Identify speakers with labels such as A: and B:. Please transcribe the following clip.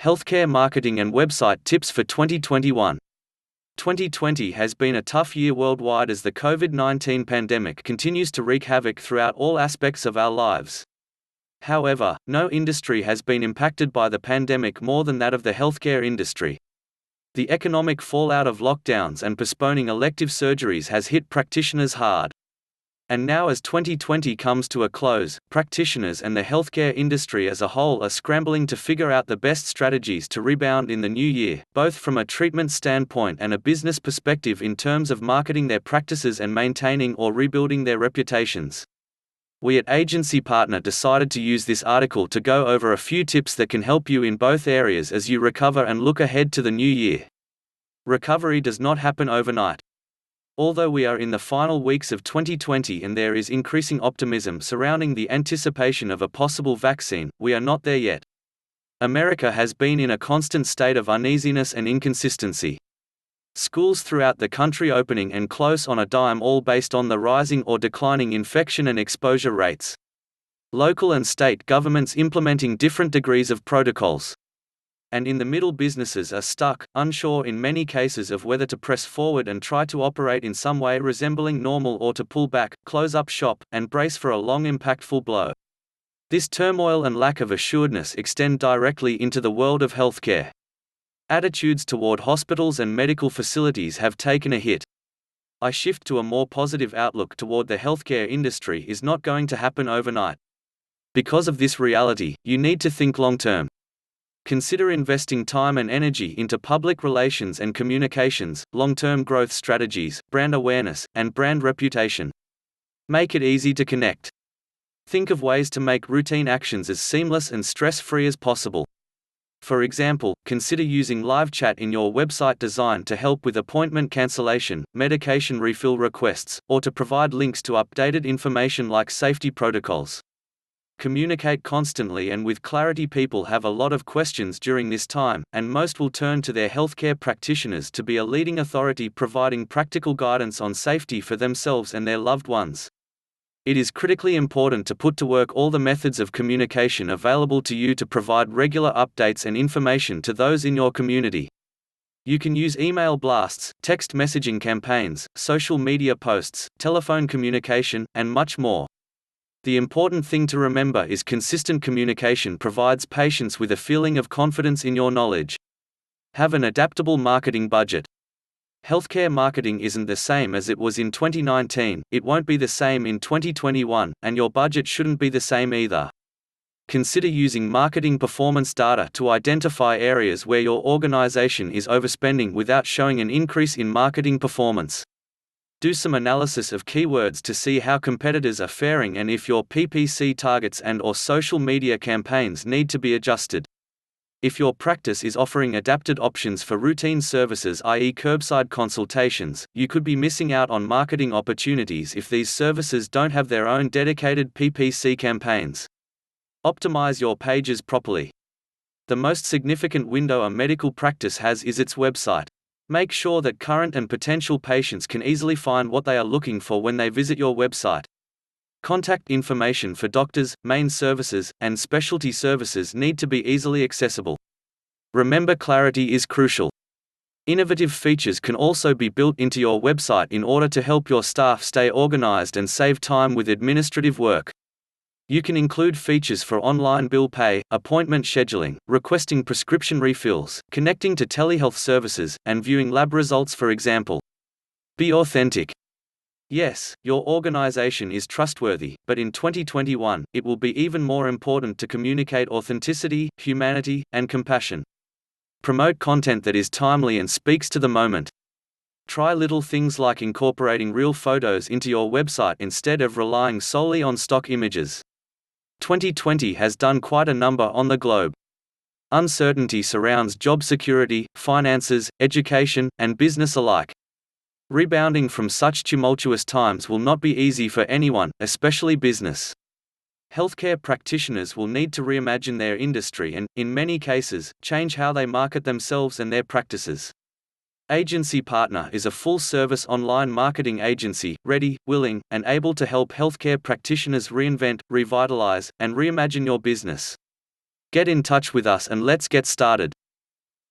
A: Healthcare marketing and website tips for 2021. 2020 has been a tough year worldwide as the COVID-19 pandemic continues to wreak havoc throughout all aspects of our lives. However, no industry has been impacted by the pandemic more than that of the healthcare industry. The economic fallout of lockdowns and postponing elective surgeries has hit practitioners hard. And now, as 2020 comes to a close, practitioners and the healthcare industry as a whole are scrambling to figure out the best strategies to rebound in the new year, both from a treatment standpoint and a business perspective in terms of marketing their practices and maintaining or rebuilding their reputations. We at Agency Partner decided to use this article to go over a few tips that can help you in both areas as you recover and look ahead to the new year. Recovery does not happen overnight. Although we are in the final weeks of 2020 and there is increasing optimism surrounding the anticipation of a possible vaccine, we are not there yet. America has been in a constant state of uneasiness and inconsistency. Schools throughout the country opening and close on a dime, all based on the rising or declining infection and exposure rates. Local and state governments implementing different degrees of protocols. And in the middle, businesses are stuck, unsure in many cases of whether to press forward and try to operate in some way resembling normal or to pull back, close up shop, and brace for a long impactful blow. This turmoil and lack of assuredness extend directly into the world of healthcare. Attitudes toward hospitals and medical facilities have taken a hit. A shift to a more positive outlook toward the healthcare industry is not going to happen overnight. Because of this reality, you need to think long-term. Consider investing time and energy into public relations and communications, long-term growth strategies, brand awareness, and brand reputation. Make it easy to connect. Think of ways to make routine actions as seamless and stress-free as possible. For example, consider using live chat in your website design to help with appointment cancellation, medication refill requests, or to provide links to updated information like safety protocols. Communicate constantly and with clarity. People have a lot of questions during this time, and most will turn to their healthcare practitioners to be a leading authority providing practical guidance on safety for themselves and their loved ones. It is critically important to put to work all the methods of communication available to you to provide regular updates and information to those in your community. You can use email blasts, text messaging campaigns, social media posts, telephone communication, and much more. The important thing to remember is consistent communication provides patients with a feeling of confidence in your knowledge. Have an adaptable marketing budget. Healthcare marketing isn't the same as it was in 2019, it won't be the same in 2021, and your budget shouldn't be the same either. Consider using marketing performance data to identify areas where your organization is overspending without showing an increase in marketing performance. Do some analysis of keywords to see how competitors are faring and if your PPC targets and/or social media campaigns need to be adjusted. If your practice is offering adapted options for routine services, i.e. curbside consultations, you could be missing out on marketing opportunities if these services don't have their own dedicated PPC campaigns. Optimize your pages properly. The most significant window a medical practice has is its website. Make sure that current and potential patients can easily find what they are looking for when they visit your website. Contact information for doctors, main services, and specialty services need to be easily accessible. Remember, clarity is crucial. Innovative features can also be built into your website in order to help your staff stay organized and save time with administrative work. You can include features for online bill pay, appointment scheduling, requesting prescription refills, connecting to telehealth services, and viewing lab results, for example. Be authentic. Yes, your organization is trustworthy, but in 2021, it will be even more important to communicate authenticity, humanity, and compassion. Promote content that is timely and speaks to the moment. Try little things like incorporating real photos into your website instead of relying solely on stock images. 2020 has done quite a number on the globe. Uncertainty surrounds job security, finances, education, and business alike. Rebounding from such tumultuous times will not be easy for anyone, especially business. Healthcare practitioners will need to reimagine their industry and, in many cases, change how they market themselves and their practices. Agency Partner is a full-service online marketing agency, ready, willing, and able to help healthcare practitioners reinvent, revitalize, and reimagine your business. Get in touch with us and let's get started.